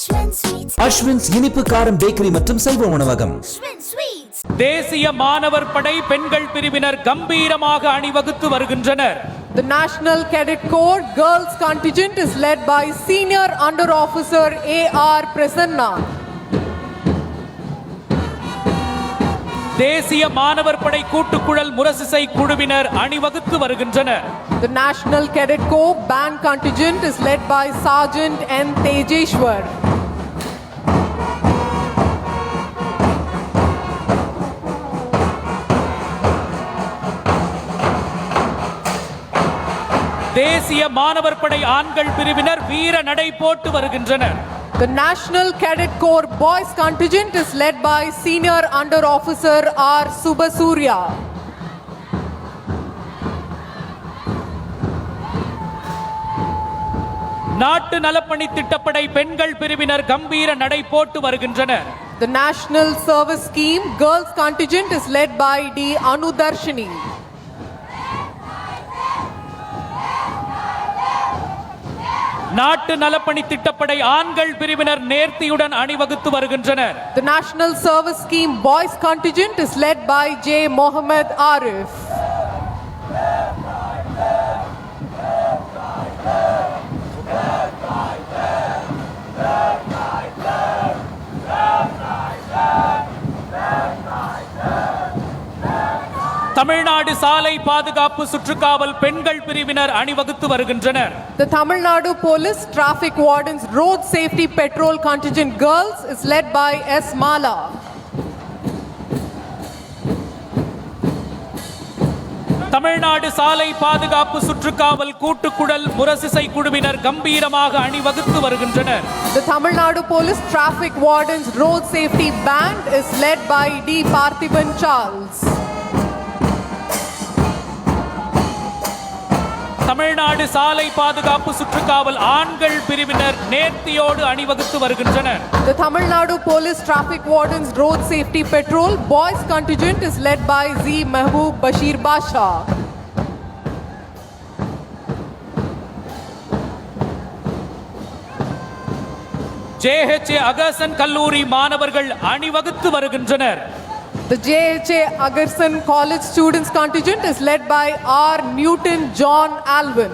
அஸ்வின்ஸ் இனிப்பு காரம் பேக்கரி மற்றும் சைவ உணவகம். தேசிய மாணவர் படை பெண்கள் பிரிவினர் கம்பீரமாக அணிவகுத்து வருகின்றனர். The National Cadet Corps girls contingent is led by Senior Under Officer A.R. Prasanna. தேசிய மாணவர் படை கூட்டுக்குழல் முரசிசை குழுவினர் அணிவகுத்து வருகின்றனர். The National Cadet Corps band contingent is led by Sergeant N. Tejeshwar. தேசிய மாணவர் படை ஆண்கள் பிரிவினர் வீர நடை போட்டு வருகின்றனர். The National Cadet Corps boys contingent is led by Senior Under Officer R. Subbasurya. நாட்டு நலப்பணி திட்டப்படை பெண்கள் பிரிவினர் கம்பீர நடை போட்டு வருகின்றனர். The National Service Scheme girls contingent is led by D. Anudarshini. நாட்டு நலப்பணி திட்டப்படை ஆண்கள் பிரிவினர் நேர்த்தியுடன் அணிவகுத்து வருகின்றனர். The National Service Scheme boys contingent is led by J. Mohammed Arif. Tamil Nadu சாலை பாதுகாப்பு சுற்றுக்காவல் பெண்கள் பிரிவினர் அணிவகுத்து வருகின்றனர். The Tamil Nadu Police Traffic Wardens Road Safety Patrol Contingent Girls is led by S. Mala. Tamil Nadu சாலை பாதுகாப்பு சுற்றுக்காவல் கூட்டுக்குழல் முரசிசை குழுவினர் கம்பீரமாக அணிவகுத்து வருகின்றனர். The Tamil Nadu Police Traffic Wardens Road Safety Band is led by D. Parthiban Charles. Tamil Nadu சாலை பாதுகாப்பு சுற்றுக்காவல் ஆண்கள் பிரிவினர் நேர்த்தியோடு அணிவகுத்து வருகின்றனர். The Tamil Nadu Police Traffic Wardens Road Safety Patrol boys contingent is led by Z. Mehboob Bashir Basha. JHA அகர்சன் கல்லூரி மாணவர்கள் அணிவகுத்து வருகின்றனர். The JHA Agarsan College Students Contingent is led by R. Newton John Alvin.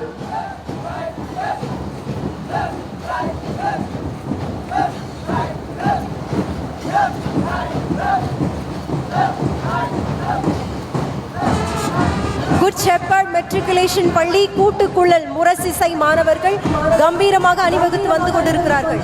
Good Shepherd Matriculation பள்ளி கூட்டுக்குழல் முரசிசை மாணவர்கள் கம்பீரமாக அணிவகுத்து வந்து கொண்டிருக்கிறார்கள்.